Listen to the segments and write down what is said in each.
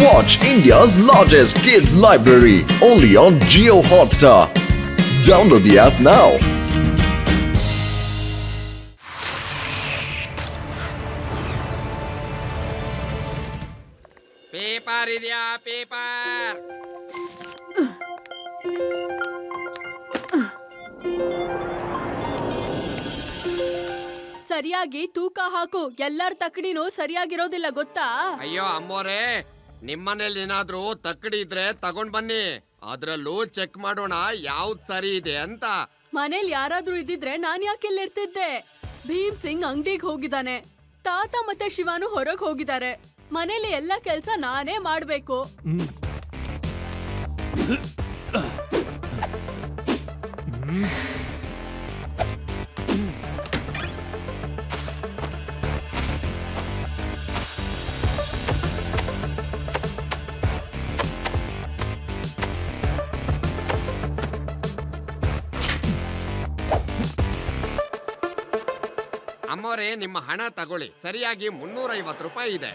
Watch India's largest kids library only on Jio Hotstar. Download the app now. Paper ಇದೆಯಾ? Paper ಸರಿಯಾಗಿ ತೂಕ ಹಾಕು. ಎಲ್ಲರ ತಕ್ಕಡಿನೂ ಸರಿಯಾಗಿರೋದಿಲ್ಲ ಗೊತ್ತಾ? ಅಯ್ಯೋ ಅಮ್ಮೋರೆ, ನಿಮ್ಮನೇಲಿ ಏನಾದ್ರೂ ತಕ್ಕಡಿ ಇದ್ರೆ ತಗೊಂಡ್ ಬನ್ನಿ, ಅದ್ರಲ್ಲೂ ಚೆಕ್ ಮಾಡೋಣ ಯಾವ್ದ್ ಸರಿ ಇದೆ ಅಂತ. ಮನೇಲಿ ಯಾರಾದ್ರೂ ಇದ್ದಿದ್ರೆ ನಾನ್ ಯಾಕೆ ಇಲ್ಲಿರ್ತಿದ್ದೆ? ಭೀಮ್ ಸಿಂಗ್ ಅಂಗಡಿಗೆ ಹೋಗಿದ್ದಾನೆ, ತಾತ ಮತ್ತೆ ಶಿವಾನು ಹೊರಗ್ ಹೋಗಿದ್ದಾರೆ. ಮನೇಲಿ ಎಲ್ಲ ಕೆಲ್ಸ ನಾನೇ ಮಾಡ್ಬೇಕು. ಅಮ್ಮೋರೆ, ನಿಮ್ಮ ಹಣ ತಗೊಳ್ಳಿ. ಸರಿಯಾಗಿ 350 ರೂಪಾಯಿ ಇದೆ.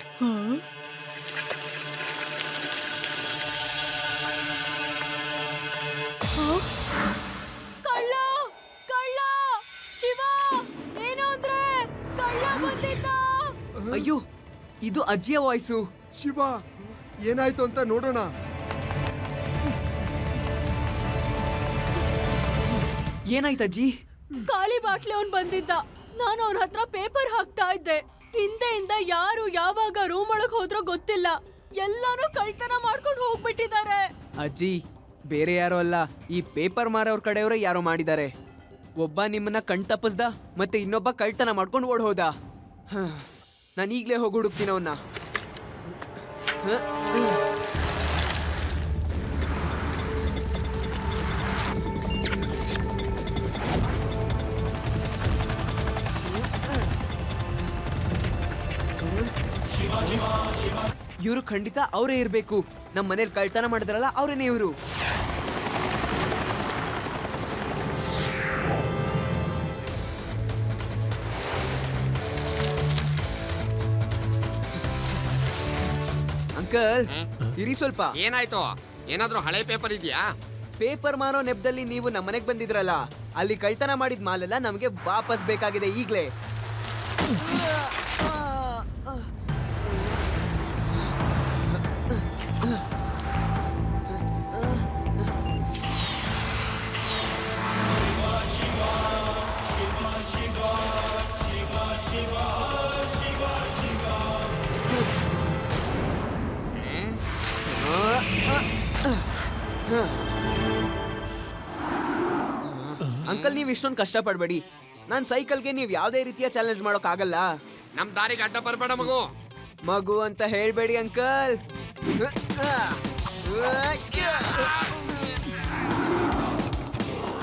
ಕಳ್ಳ ಕಳ್ಳ! ಶಿವ, ಏನು ಅಂದ್ರೆ ಕಳ್ಳ ಬಂದಿದ್ದ. ಅಯ್ಯೋ, ಇದು ಅಜ್ಜಿಯ ವಾಯ್ಸು. ಶಿವ, ಏನಾಯ್ತು ಅಂತ ನೋಡೋಣ. ಏನಾಯ್ತು ಅಜ್ಜಿ? ಖಾಲಿ ಬಾಟ್ಲಿ ಅವ್ನ್ ಬಂದಿದ್ದ. ನಾನು ಅವನ ಹತ್ರ ಪೇಪರ್ ಹಾಕ್ತಾ ಇದ್ದೆ. ಹಿಂದೆಯಿಂದ ಯಾರು ಯಾವಾಗ ರೂಮ್ ಒಳಗ್ ಹೋದ್ರೋ ಗೊತ್ತಿಲ್ಲ. ಎಲ್ಲಾನು ಕಳ್ತನ ಮಾಡ್ಕೊಂಡು ಹೋಗ್ಬಿಟ್ಟಿದ್ದಾರೆ. ಅಜ್ಜಿ, ಬೇರೆ ಯಾರೋ ಅಲ್ಲ, ಈ ಪೇಪರ್ ಮಾರೋರ್ ಕಡೆಯವರು ಯಾರೋ ಮಾಡಿದ್ದಾರೆ. ಒಬ್ಬ ನಿಮ್ಮನ್ನ ಕಣ್ ತಪ್ಪಿಸ್ದ, ಮತ್ತೆ ಇನ್ನೊಬ್ಬ ಕಳ್ತನ ಮಾಡ್ಕೊಂಡು ಓಡ್ ಹೋದ. ನಾನು ಈಗಲೇ ಹೋಗಿ ಹುಡುಕ್ತೀನಿ ಅವನ್ನ. ಇವರು ಖಂಡಿತ ಅವರೇ ಇರ್ಬೇಕು. ನಮ್ಮ ಮನೇಲಿ ಕಳ್ತನ ಮಾಡಿದ್ರಲ್ಲ, ಅವರೇನೇ ಇವರು. ಅಂಕಲ್, ಇರಿ ಸ್ವಲ್ಪ. ಏನಾಯ್ತು? ಏನಾದ್ರೂ ಹಳೆ ಪೇಪರ್ ಇದೆಯಾ? ಪೇಪರ್ ಮಾರೋ ನೆಪದಲ್ಲಿ ನೀವು ನಮ್ಮನೆಗೆ ಬಂದಿದ್ರಲ್ಲ, ಅಲ್ಲಿ ಕಳ್ತನ ಮಾಡಿದ ಮಾಲೆಲ್ಲ ನಮಗೆ ವಾಪಸ್ ಬೇಕಾಗಿದೆ ಈಗ್ಲೇ. ಅಂಕಲ್, ನೀವು ಇಷ್ಟೊಂದು ಕಷ್ಟ ಪಡ್ಬೇಡಿ. ನಾನು ಸೈಕಲ್ಗೆ ನೀವು ಯಾವುದೇ ರೀತಿಯ ಚಾಲೆಂಜ್ ಮಾಡೋಕ್ ಆಗಲ್ಲ. ನಮ್ ದಾರಿಗೆ ಅಡ್ಡ ಬರ್ಬೇಡ ಮಗು. ಮಗು ಅಂತ ಹೇಳ್ಬೇಡಿ ಅಂಕಲ್.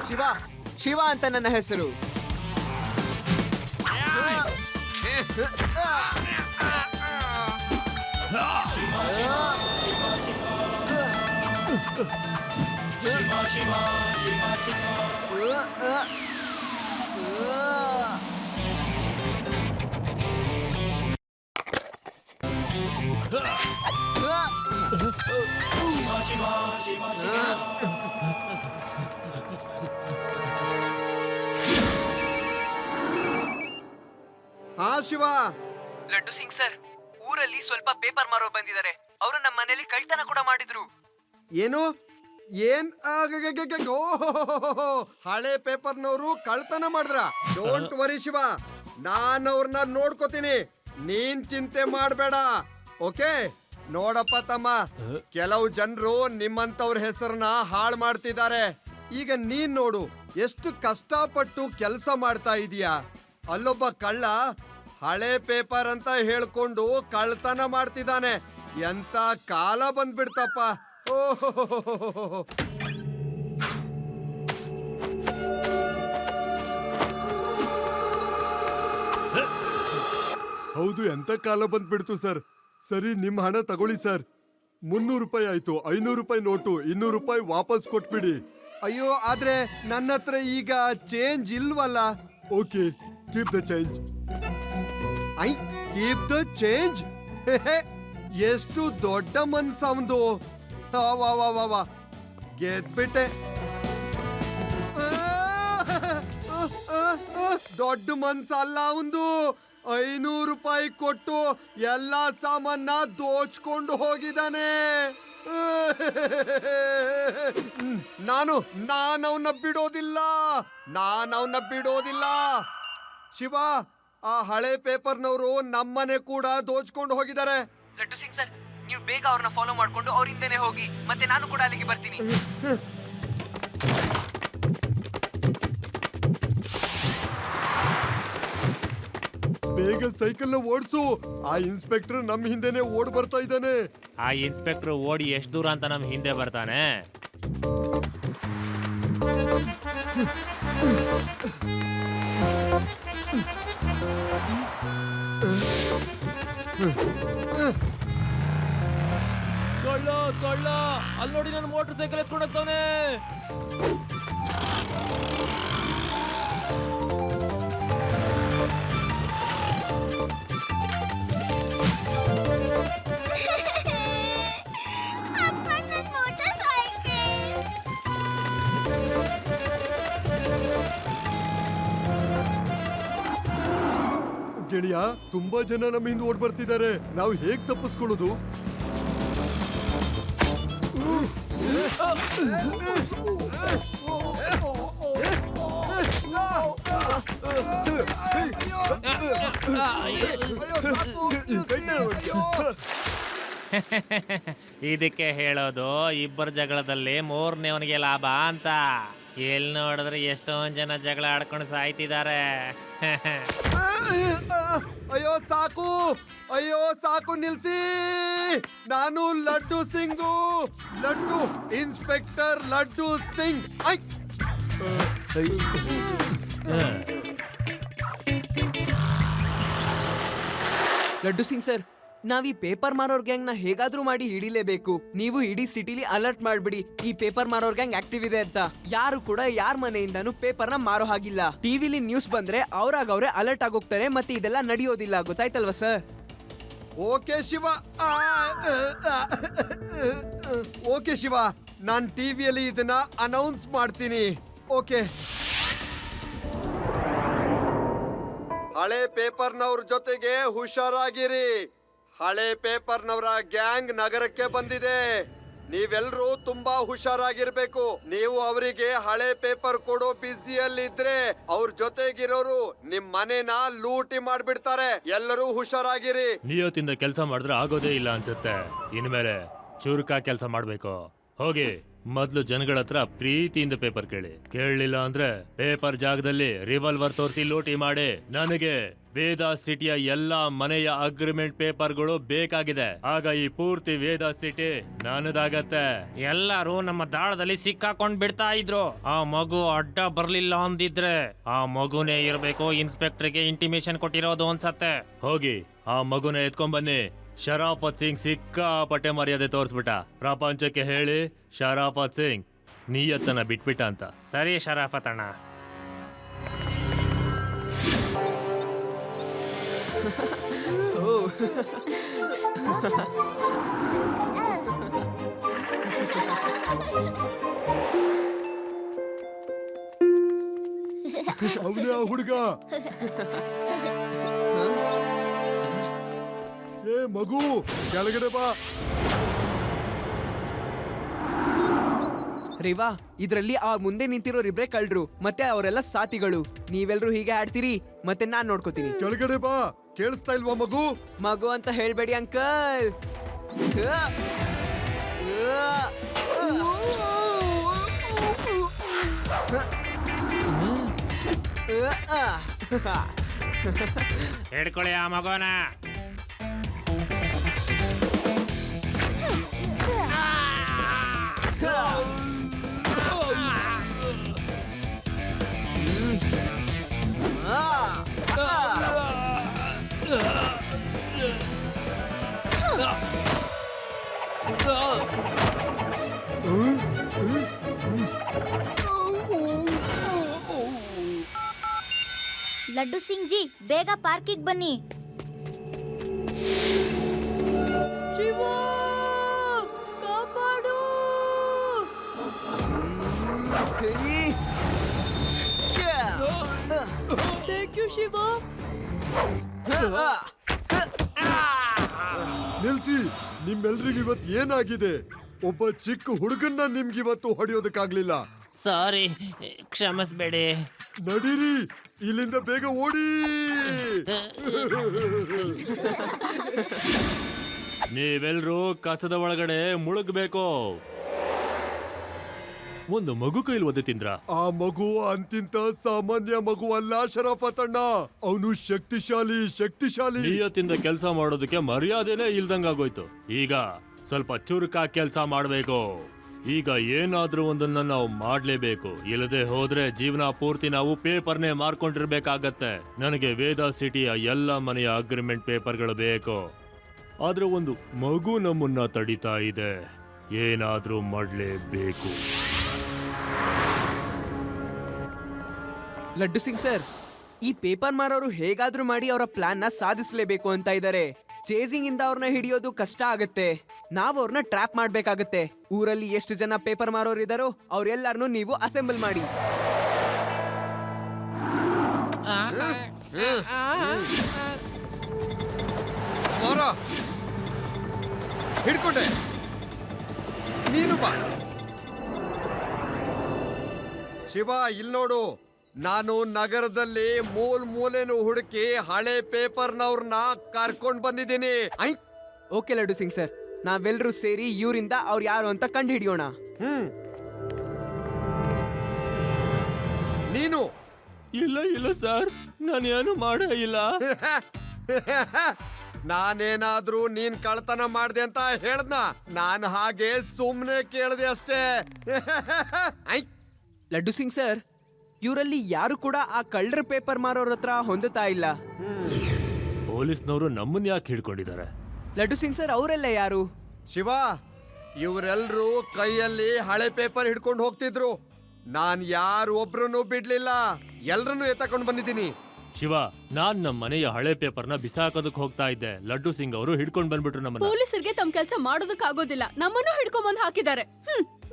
ಶಿವ, ಶಿವ ಅಂತ ನನ್ನ ಹೆಸರು. ಹಾ ಶಿವ. ಲಡ್ಡು ಸಿಂಗ್ ಸರ್, ಊರಲ್ಲಿ ಸ್ವಲ್ಪ ಪೇಪರ್ ಮಾರೋ ಬಂದಿದ್ದಾರೆ. ಅವರು ನಮ್ಮ ಮನೇಲಿ ಕಳ್ತನ ಕೂಡ ಮಾಡಿದ್ರು. ಏನು? ಏನ್? ಹಳೆ ಪೇಪರ್ನವರು ಕಳ್ತನ ಮಾಡಿದ್ರ? ಡೋಂಟ್ ವರಿ ಶಿವ, ನಾನ್ ಅವ್ರನ್ನ ನೋಡ್ಕೋತೀನಿ, ನೀನ್ ಚಿಂತೆ ಮಾಡ್ಬೇಡ. ಓಕೆ? ನೋಡಪ್ಪ ತಮ್ಮ, ಕೆಲವು ಜನರು ನಿಮ್ಮಂತವ್ರ ಹೆಸರನ್ನ ಹಾಳು ಮಾಡ್ತಿದ್ದಾರೆ. ಈಗ ನೀನ್ ನೋಡು, ಎಷ್ಟು ಕಷ್ಟಪಟ್ಟು ಕೆಲಸ ಮಾಡ್ತಾ ಇದೀಯಾ. ಅಲ್ಲೊಬ್ಬ ಕಳ್ಳ ಹಳೆ ಪೇಪರ್ ಅಂತ ಹೇಳ್ಕೊಂಡು ಕಳ್ತನ ಮಾಡ್ತಿದ್ದಾನೆ. ಎಂತ ಕಾಲ ಬಂದ್ಬಿಡ್ತಪ್ಪ. ಓಹೋ, ಹೌದು, ಎಂತ ಕಾಲ ಬಂದ್ಬಿಡ್ತು ಸರ್. ಸರಿ, ನಿಮ್ಮ ಹಣ ತಗೊಳ್ಳಿ ಸರ್. 300 ರೂಪಾಯಿ ಆಯ್ತು. 500 ರೂಪಾಯಿ ನೋಟು, 200 ರೂಪಾಯಿ ವಾಪಸ್ ಕೊಟ್ಬಿಡಿ. ಅಯ್ಯೋ, ಆದ್ರೆ ನನ್ನ ಹತ್ರ ಈಗ ಚೇಂಜ್ ಇಲ್ವಲ್ಲ. Okay, keep the change. Keep the change. ಎಷ್ಟು ದೊಡ್ಡ ಮನ್ಸ ಅವನ್ದು. ವಾ ವಾ ವಾ ವಾ ಗೆದ್ಬಿಟ್ಟೆ. ದೊಡ್ಡ ಮನ್ಸ ಅಲ್ಲ ಅವಂದು. 500 ರೂಪಾಯಿ ಕೊಟ್ಟು ಎಲ್ಲಾ ಸಾಮಾನ ದೋಚ್ಕೊಂಡು ಹೋಗಿದ್ದಾನೆ. ನಾನು ಅವನ್ನ ಬಿಡೋದಿಲ್ಲ, ಬಿಡೋದಿಲ್ಲ. ಶಿವ, ಆ ಹಳೆ ಪೇಪರ್ನವರು ನಮ್ಮನೆ ಕೂಡ ದೋಚ್ಕೊಂಡು ಹೋಗಿದ್ದಾರೆ. ಲಡ್ಡು ಸಿಂಗ್ ಸರ್, ನೀವು ಬೇಗ ಅವ್ರನ್ನ ಫಾಲೋ ಮಾಡ್ಕೊಂಡು ಅವ್ರ ಹಿಂದೆನೆ ಹೋಗಿ, ಮತ್ತೆ ನಾನು ಕೂಡ ಅಲ್ಲಿಗೆ ಬರ್ತೀನಿ. ಬೇಗ ಸೈಕಲ್ ನ ಓಡಿಸು. ಆ ಇನ್ಸ್ಪೆಕ್ಟರ್ ನಮ್ಮ ಹಿಂದೆನೆ ಓಡ್ ಬರ್ತಾ ಇದ್ದಾನೆ. ಆ ಇನ್ಸ್ಪೆಕ್ಟರ್ ಓಡಿ ಎಷ್ಟು ದೂರ ಅಂತ ನಮ್ ಹಿಂದೆ ಬರ್ತಾನೆ. ಕೊಳ್ಳ ಅಲ್ಲಿ ನೋಡಿ ನನ್ನ ಮೋಟರ್ ಸೈಕಲ್ ಎತ್ಕೊಂಡು ಹೋಗ್ತಾನೆ. ಗೆಳೆಯ, ತುಂಬಾ ಜನ ನಮ್ಮ ಹಿಂದೆ ಓಡ್ ಬರ್ತಿದ್ದಾರೆ. ನಾವು ಹೇಗ್ ತಪ್ಪಿಸ್ಕೊಳ್ಳೋದು? ಇದಕ್ಕೆ ಹೇಳೋದು ಇಬ್ಬರ ಜಗಳದಲ್ಲಿ ಮೂರನೇವನಿಗೆ ಲಾಭ ಅಂತ. ಎಲ್ಲಿ ನೋಡಿದ್ರೆ ಎಷ್ಟೊಂದ್ ಜನ ಜಗಳ ಆಡ್ಕೊಂಡು ಸಾಯ್ತಿದ್ದಾರೆ. ಅಯ್ಯೋ ಸಾಕು, ಸಾಕು, ನಿಲ್ಸಿ. ನಾನು ಲಡ್ಡು ಸಿಂಗು, ಲಡ್ಡು ಇನ್ಸ್ಪೆಕ್ಟರ್ ಲಡ್ಡು ಸಿಂಗ್. ಲಡ್ಡು ಸಿಂಗ್ ಸರ್, ನಾವ್ ಈ ಪೇಪರ್ ಮಾರೋರ್ ಗ್ಯಾಂಗ್ ನ ಹೇಗಾದ್ರೂ ಮಾಡಿ ಹಿಡಿಲೇಬೇಕು. ನೀವು ಇಡೀ ಸಿಟಿಲಿ ಅಲರ್ಟ್ ಮಾಡ್ಬಿಡಿ, ಈ ಪೇಪರ್ ಮಾರೋರ್ ಗ್ಯಾಂಗ್ ಆಕ್ಟಿವ್ ಇದೆ ಅಂತ. ಯಾರು ಕೂಡ ಯಾರ ಮನೆಯಿಂದಾನು ಪೇಪರ್ ನ ಮಾರೋ ಹಾಗಿಲ್ಲ. ಟಿವಿಲಿ ನ್ಯೂಸ್ ಬಂದ್ರೆ ಅವ್ರೇ ಅಲರ್ಟ್ ಆಗೋಗ್ತಾರೆ, ಮತ್ತೆ ಇದೆಲ್ಲ ನಡೆಯೋದಿಲ್ಲ. ಗೊತ್ತಾಯ್ತಲ್ವಾ sir? Okay Shiva, okay Shiva, ನಾನ್ ಟಿವಿಯಲ್ಲಿ ಇದನ್ನ ಅನೌನ್ಸ್ ಮಾಡ್ತೀನಿ. ಓಕೆ, ಹಳೆ ಪೇಪರ್ನವ್ರ ಜೊತೆಗೆ ಹುಷಾರಾಗಿರಿ. ಹಳೆ ಪೇಪರ್ನವರ ಗ್ಯಾಂಗ್ ನಗರಕ್ಕೆ ಬಂದಿದೆ. ನೀವೆಲ್ಲರೂ ತುಂಬಾ ಹುಷಾರಾಗಿರ್ಬೇಕು. ನೀವು ಅವರಿಗೆ ಹಳೆ ಪೇಪರ್ ಕೊಡೋ ಬ್ಯುಸಿಯಲ್ಲಿದ್ರೆ ಅವ್ರ ಜೊತೆಗಿರೋರು ನಿಮ್ ಮನೆನ ಲೂಟಿ ಮಾಡ್ಬಿಡ್ತಾರೆ. ಎಲ್ಲರೂ ಹುಷಾರಾಗಿರಿ. ನಿಯತ್ತಿಂದ ಕೆಲಸ ಮಾಡಿದ್ರೆ ಆಗೋದೇ ಇಲ್ಲ ಅನ್ಸುತ್ತೆ. ಇನ್ಮೇಲೆ ಚುರುಕಾ ಕೆಲಸ ಮಾಡ್ಬೇಕು. ಹೋಗಿ ಮೊದ್ಲು ಜನಗಳ ಹತ್ರ ಪ್ರೀತಿಯಿಂದ ಪೇಪರ್ ಕೇಳಲಿಲ್ಲ ಅಂದ್ರೆ ಪೇಪರ್ ಜಾಗದಲ್ಲಿ ರಿವಾಲ್ವರ್ ತೋರಿಸಿ ಲೂಟಿ ಮಾಡಿ. ನನಗೆ ವೇದಾ ಸಿಟಿಯ ಎಲ್ಲಾ ಮನೆಯ ಅಗ್ರಿಮೆಂಟ್ ಪೇಪರ್ಗಳು ಬೇಕಾಗಿದೆ. ಆಗ ಈ ಪೂರ್ತಿ ವೇದಾ ಸಿಟಿ ನನ್ನದಾಗತ್ತೆ. ಎಲ್ಲರೂ ನಮ್ಮ ದಾಳದಲ್ಲಿ ಸಿಕ್ಕಾಕೊಂಡ್ ಬಿಡ್ತಾ ಇದ್ರು. ಆ ಮಗು ಅಡ್ಡ ಬರ್ಲಿಲ್ಲ ಅಂದಿದ್ರೆ ಆ ಮಗುನೇ ಇರ್ಬೇಕು ಇನ್ಸ್ಪೆಕ್ಟರ್ಗೆ ಇಂಟಿಮೇಶನ್ ಕೊಟ್ಟಿರೋದು ಅನ್ಸತ್ತೆ. ಹೋಗಿ ಆ ಮಗುನ ಎತ್ಕೊಂಡ್ ಬನ್ನಿ. ಶರಾಫತ್ ಸಿಂಗ್ ಸಿಕ್ಕಾಪಟ್ಟೆ ಮರ್ಯಾದೆ ತೋರಿಸ್ಬಿಟ್ಟ. ಪ್ರಪಂಚಕ್ಕೆ ಹೇಳಿ ಶರಾಫತ್ ಸಿಂಗ್ ನಿಯತ್ತನ ಬಿಟ್ಬಿಟ್ಟ ಅಂತ. ಸರಿ ಶರಾಫತ್ ಅಣ್ಣ. ಅವನೇ ಆ ಹುಡುಗ. ಏ ಮಗು, ಕೆಳಗಡೆ ಬಾ. ರೇವಾ, ಇದ್ರಲ್ಲಿ ಆ ಮುಂದೆ ನಿಂತಿರೋರಿಬ್ರೆ ಕಳ್ರು, ಮತ್ತೆ ಅವರೆಲ್ಲ ಸಾತಿಗಳು. ನೀವೆಲ್ರೂ ಹೀಗೆ ಆಡ್ತೀರಿ, ಮತ್ತೆ ನಾನ್ ನೋಡ್ಕೋತೀನಿ. ಕೆಳಗಡೆ ಬಾ. ಕೇಳಿಸ್ತಾ ಇಲ್ವಾ ಮಗು? ಮಗು ಅಂತ ಹೇಳ್ಬೇಡಿ ಅಂಕಲ್. ಹಿಡ್ಕೊಳ್ಳಿ ಆ ಮಗುನ. ಲಡ್ಡು ಸಿಂಗ್ ಜಿ, ಬೇಗ ಪಾರ್ಕಿಗೆ ಬನ್ನಿ. ಶಿವ, ನಿಲ್ಸಿ, ನಿಮ್ಮೆಲ್ರಿಗೂ ಇವತ್ತು ಏನಾಗಿದೆ? ಒಬ್ಬ ಚಿಕ್ಕ ಹುಡುಗನ್ನ ನಿಮ್ಗಿವತ್ತು ಹೊಡೆಯೋದಕ್ಕಾಗ್ಲಿಲ್ಲ. ಸಾರಿ, ಕ್ಷಮಿಸ್ಬೇಡಿ. ನಡೀರಿ, ಇಲ್ಲಿಂದ ಬೇಗ ಓಡಿ. ನೀವೆಲ್ರೂ ಕಸದ ಒಳಗಡೆ ಮುಳುಗ್ಬೇಕು. ಒಂದು ಮಗು ಕೈಲಿ ಒದ್ದೆ ತಿಂದ್ರ? ಆ ಮಗು ಅಂತಿಂತ ಸಾಮಾನ್ಯ ಮಗು ಅಲ್ಲ ಶರಫತ್ ಅಣ್ಣ, ಅವನು ಶಕ್ತಿಶಾಲಿ. ನಿಯತ್ತಿಂದ ಕೆಲಸ ಮಾಡೋದಕ್ಕೆ ಮರ್ಯಾದೆನೇ ಇಲ್ದಂಗಾಗೋಯ್ತು. ಈಗ ಸ್ವಲ್ಪ ಚುರುಕಾ ಕೆಲಸ ಮಾಡ್ಬೇಕು. ಈಗ ಏನಾದ್ರೂ ಒಂದನ್ನ ನಾವು ಮಾಡ್ಲೇಬೇಕು, ಇಲ್ಲದೆ ಹೋದ್ರೆ ಜೀವನ ಪೂರ್ತಿ ನಾವು ಪೇಪರ್ನೇ ಮಾರ್ಕೊಂಡಿರ್ಬೇಕಾಗತ್ತೆ. ನನಗೆ ವೇದಾ ಸಿಟಿಯ ಎಲ್ಲ ಮನೆಯ ಅಗ್ರಿಮೆಂಟ್ ಪೇಪರ್ಗಳು ಬೇಕು. ಆದ್ರೆ ಒಂದು ಮಗು ನಮ್ಮನ್ನ ತಡಿತಾ ಇದೆ, ಏನಾದ್ರೂ ಮಾಡ್ಲೇಬೇಕು. ಲಡ್ಡು ಸಿಂಗ್ ಸರ್, ಈ ಪೇಪರ್ ಮಾರೋರು ಹೇಗಾದ್ರೂ ಮಾಡಿ ಅವರ ಪ್ಲಾನ್ ನ ಸಾಧಿಸಲೇಬೇಕು ಅಂತ ಇದ್ದಾರೆ. ಚೇಸಿಂಗ್ ಇಂದ ಅವ್ರನ್ನ ಹಿಡಿಯೋದು ಕಷ್ಟ ಆಗತ್ತೆ. ನಾವು ಅವ್ರನ್ನ ಟ್ರ್ಯಾಪ್ ಮಾಡ್ಬೇಕಾಗತ್ತೆ. ಊರಲ್ಲಿ ಎಷ್ಟು ಜನ ಪೇಪರ್ ಮಾರೋರು ಇದಾರೋ ಅವ್ರೆಲ್ಲಾರನು ನೀವು ಅಸೆಂಬಲ್ ಮಾಡಿ. ಹಿಡ್ಕೊಂಡೆ, ನೀನು ಬಾ. ಶಿವ, ಇಲ್ಲಿ ನೋಡು, ನಾನು ನಗರದಲ್ಲಿ ಮೂಲೆನೂ ಹುಡುಕಿ ಹಳೆ ಪೇಪರ್ನವ್ರನ್ನ ಕರ್ಕೊಂಡ್ ಬಂದಿದ್ದೀನಿ. ಓಕೆ ಲಡ್ಡು ಸಿಂಗ್ ಸರ್, ನಾವೆಲ್ಲರೂ ಸೇರಿ ಇವರಿಂದ ಅವ್ರು ಯಾರು ಅಂತ ಕಂಡು ಹಿಡಿಯೋಣ. ನೀನು? ಇಲ್ಲ ಸರ್, ನಾನೇನು ಮಾಡೇ ಇಲ್ಲ. ನಾನೇನಾದ್ರೂ ನೀನ್ ಕಳ್ತನ ಮಾಡ್ದೆ ಅಂತ ಹೇಳ್ದ್ನ? ನಾನು ಹಾಗೆ ಸುಮ್ನೆ ಕೇಳ್ದೆ ಅಷ್ಟೇ. ಲಡ್ಡು ಸಿಂಗ್ ಸರ್, ಇವರಲ್ಲಿ ಯಾರು ಕೂಡ ಆ ಕಳ್ಳರ ಪೇಪರ್ ಮಾರೋರ ಹತ್ರ ಹೊಂದುತ್ತಾ ಇಲ್ಲ. ಪೊಲೀಸ್ನವರು ನಮ್ಮನ್ನ ಯಾಕೆ ಹಿಡ್ಕೊಂಡಿದ್ದಾರೆ? ಲಡ್ಡು ಸಿಂಗ್ ಸರ್, ಅವರೆಲ್ಲ ಯಾರು? ಶಿವ, ಇವರೆಲ್ರೂ ಕೈಯಲ್ಲಿ ಹಳೆ ಪೇಪರ್ ಹಿಡ್ಕೊಂಡು ಹೋಗ್ತಿದ್ರು. ನಾನ್ ಯಾರು ಒಬ್ರನ್ನು ಬಿಡ್ಲಿಲ್ಲ, ಎಲ್ರನ್ನೂ ಎತ್ತಕೊಂಡು ಬಂದಿದ್ದೀನಿ. ಶಿವ, ನಾನ್ ನಮ್ಮ ಮನೆಯ ಹಳೆ ಪೇಪರ್ನ ಬಿಸಾಕೋದಕ್ಕೆ ಹೋಗ್ತಾ ಇದ್ದೆ. ಲಡ್ಡು ಸಿಂಗ್ ಅವರು ಹಿಡ್ಕೊಂಡ್ ಬಂದ್ಬಿಟ್ರು ನಮ್ಮನ್ನ. ಪೊಲೀಸರಿಗೆ ತಮ್ಮ ಕೆಲಸ ಮಾಡೋದಕ್ಕಾಗೋದಿಲ್ಲ, ನಮ್ಮನ್ನು ಹಿಡ್ಕೊಂಡ್ ಬಂದು ಹಾಕಿದ್ದಾರೆ.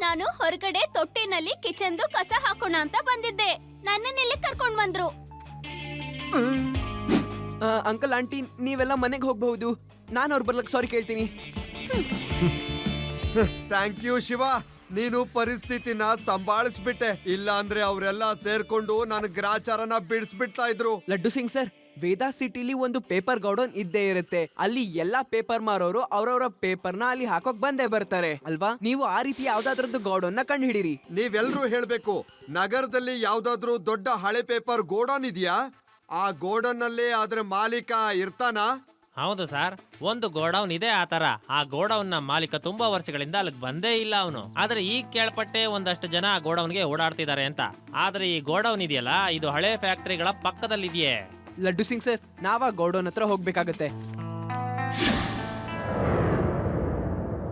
ನಾನು ಹೊರಗಡೆ ತೊಟ್ಟಿನಲ್ಲಿ ಕಿಚನ್ದು ಕಸ ಹಾಕೋಣ ಅಂತ ಬಂದಿದ್ದೆ. ನನ್ನನ್ನೆಲ್ಲಿ ಕರ್ಕೊಂಡ್ ಬಂದ್ರು. ಅಂಕಲ್, ಆಂಟಿ, ನೀವೆಲ್ಲ ಮನೆಗೆ ಹೋಗ್ಬಹುದು. ನಾನು ಅವ್ರು ಬರ್ಲಕ್ ಸಾರಿ ಕೇಳ್ತೀನಿ. ಥ್ಯಾಂಕ್ ಯು ಶಿವ, ನೀನು ಪರಿಸ್ಥಿತಿನ ಸಂಭಾಳಿಸ್ಬಿಟ್ಟೆ. ಇಲ್ಲ ಅಂದ್ರೆ ಅವರೆಲ್ಲ ಸೇರ್ಕೊಂಡು ನನ್ನ ಗ್ರಾಚಾರನ ಬಿಡಿಸ್ಬಿಡ್ತಾ ಇದ್ರು. ಲಡ್ಡು ಸಿಂಗ್ ಸರ್, ವೇದಾ ಸಿಟಿಲಿ ಒಂದು ಪೇಪರ್ ಗೌಡೌನ್ ಇದ್ದೇ ಇರುತ್ತೆ. ಅಲ್ಲಿ ಎಲ್ಲಾ ಪೇಪರ್ ಮಾರೋರು ಅವ್ರವ್ರ ಪೇಪರ್ನ ಅಲ್ಲಿ ಹಾಕೋಕ್ ಬಂದೇ ಬರ್ತಾರೆ ಅಲ್ವಾ? ನೀವು ಆ ರೀತಿ ಯಾವ್ದಾದ್ರದ್ದು ಗೌಡೌನ್ ನ ಕಂಡು ಹಿಡೀರಿ. ನೀವೆಲ್ರೂ ಹೇಳ್ಬೇಕು, ನಗರದಲ್ಲಿ ಯಾವ್ದಾದ್ರು ದೊಡ್ಡ ಹಳೆ ಪೇಪರ್ ಗೋಡೌನ್ ಇದೆಯಾ? ಆ ಗೋಡೌನ್ ನಲ್ಲಿ ಅದ್ರ ಮಾಲೀಕ ಇರ್ತಾನ? ಹೌದು ಸರ್, ಒಂದು ಗೋಡೌನ್ ಇದೆ ಆ ತರ. ಆ ಗೋಡೌನ್ ನ ಮಾಲೀಕ ತುಂಬಾ ವರ್ಷಗಳಿಂದ ಅಲ್ಲಿಗೆ ಬಂದೇ ಇಲ್ಲ ಅವನು. ಆದ್ರೆ ಈಗ ಕೇಳ್ಪಟ್ಟೆ ಒಂದಷ್ಟು ಜನ ಆ ಗೋಡೌನ್ಗೆ ಓಡಾಡ್ತಿದ್ದಾರೆ ಅಂತ. ಆದ್ರೆ ಈ ಗೋಡೌನ್ ಇದೆಯಲ್ಲ, ಇದು ಹಳೆ ಫ್ಯಾಕ್ಟರಿಗಳ ಪಕ್ಕದಲ್ಲಿದೆಯೇ. ಲಡ್ಡು ಸಿಂಗ್ ಸರ್, ನಾವ್ ಆ ಗೌಡೌನ್ ಹತ್ರ ಹೋಗ್ಬೇಕಾಗತ್ತೆ.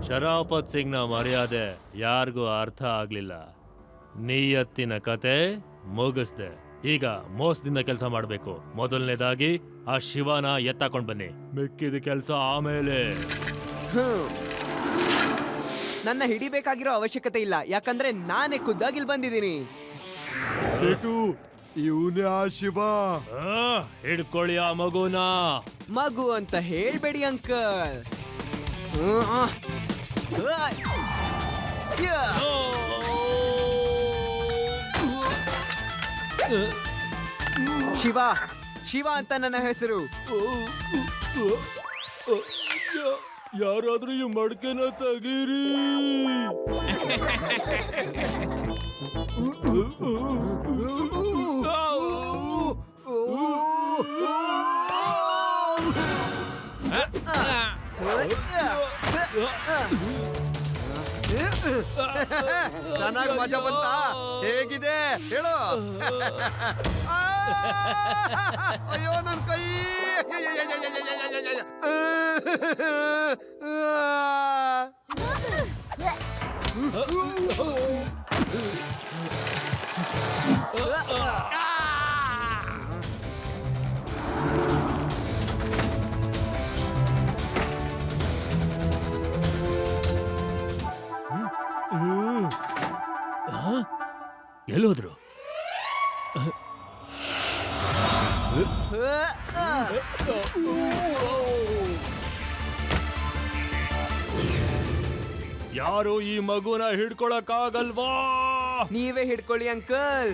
ಶರಾಫತ್ ಸಿಂಗ್ನ ಮರ್ಯಾದೆ ಯಾರಿಗೂ ಅರ್ಥ ಆಗ್ಲಿಲ್ಲ. ನಿಯತ್ತಿನ ಕತೆ ಮುಗಿಸ್ದೆ. ಈಗ ಮೋಸದಿಂದ ಕೆಲಸ ಮಾಡ್ಬೇಕು. ಮೊದಲನೇದಾಗಿ ಆ ಶಿವನ ಎತ್ತಾಕೊಂಡ್ ಬನ್ನಿ, ಮಿಕ್ಕಿದ ಕೆಲಸ ಆಮೇಲೆ. ನನ್ನ ಹಿಡಿಬೇಕಾಗಿರೋ ಅವಶ್ಯಕತೆ ಇಲ್ಲ, ಯಾಕಂದ್ರೆ ನಾನೇ ಖುದ್ದಾಗಿ ಇಲ್ಲಿ ಬಂದಿದ್ದೀನಿ. ಇವನೇ ಆ ಶಿವ. ಹಿಡ್ಕೊಳ್ಳಿ ಆ ಮಗುನ. ಮಗು ಅಂತ ಹೇಳ್ಬೇಡಿ ಅಂಕಲ್. ಶಿವ, ಶಿವ ಅಂತ ನನ್ನ ಹೆಸರು. ಯಾರಾದ್ರೂ ಈ ಮಡ್ಕೆನ ತೆಗೀರಿ. ಚೆನ್ನಾಗಿ ಮಜಾ ಬಂತ? ಹೇಗಿದೆ ಹೇಳು. ಅಯ್ಯೋ ನನ್ ಕೈ. ಎಲ್ಲೋದ್ರು? ಯಾರು ಈ ಮಗುನ ಹಿಡ್ಕೊಳಕ್ಕಾಗಲ್ವಾ? ನೀವೇ ಹಿಡ್ಕೊಳ್ಳಿ ಅಂಕಲ್.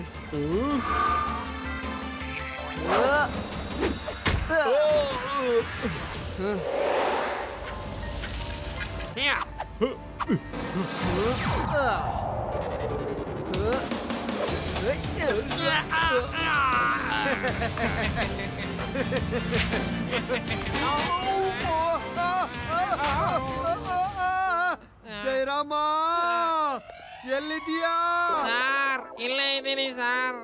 ಜಯರಾಮ ಎಲ್ಲಿದ್ಯಾ? ಸಾರ್ ಇಲ್ಲೇ ಇದ್ದೀನಿ ಸಾರ್.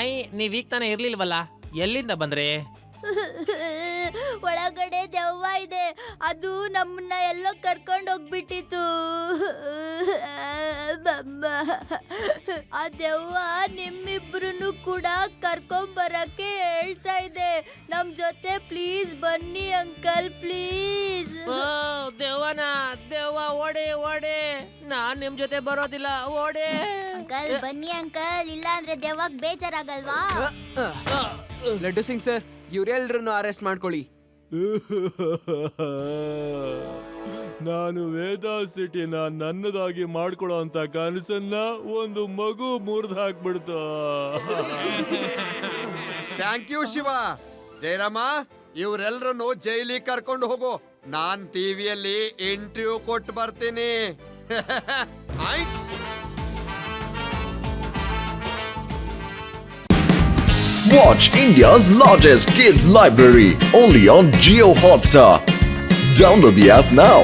ಐ ನೀವ್ ಈಗ ತಾನೇ ಇರ್ಲಿಲ್ವಲ್ಲ, ಎಲ್ಲಿಂದ ಬಂದ್ರಿ? ಒಳಗಡೆ ದೆವ್ವ ಇದೆ, ಅದು ನಮ್ಮನ್ನ ಎಲ್ಲೋ ಕರ್ಕೊಂಡು ಹೋಗ್ಬಿಟ್ಟಿತ್ತು. ಆ ದೆವ್ವ ನಿಮ್ಮಿಬ್ರು ಕೂಡ ಕರ್ಕೊಂಬರಕ್ಕೆ ಹೇಳ್ತಾ ಇದೆ. ನಮ್ ಜೊತೆ ಪ್ಲೀಸ್ ಬನ್ನಿ ಅಂಕಲ್, ಪ್ಲೀಸ್. ದೆವ್ವನ ದೆವ್ವ ಓಡೆ ಓಡೆ, ನಾನ್ ನಿಮ್ ಜೊತೆ ಬರೋದಿಲ್ಲ, ಓಡೆ. ಅಂಕಲ್ ಬನ್ನಿ ಅಂಕಲ್, ಇಲ್ಲ ಅಂದ್ರೆ ದೆವ್ವಗ್ ಬೇಜಾರಾಗಲ್ವಾ? ಲಡ್ಡು ಸಿಂಗ್ ಸರ್, ಇವರೆಲ್ಲರನ್ನು ಅರೆಸ್ಟ್ ಮಾಡ್ಕೊಳ್ಳಿ. ನಾನು ವೇದಾ ಸಿಟಿನ ನನ್ನದಾಗಿ ಮಾಡ್ಕೊಳ್ಳೋ ಅಂತ ಕನಸನ್ನ ಒಂದು ಮಗು ಮುರಿದು ಹಾಕ್ಬಿಡ್ತು. Thank you Shiva. ಜಯರಾಮ, ಇವ್ರೆಲ್ರನ್ನು ಜೈಲಿಗೆ ಕರ್ಕೊಂಡು ಹೋಗು. ನಾನ್ ಟಿವಿಯಲ್ಲಿ ಇಂಟರ್ವ್ಯೂ ಕೊಟ್ಟು ಬರ್ತೀನಿ. ಆಯ್ತ್? Watch India's largest kids library only on Geo Hotstar. Download the app now.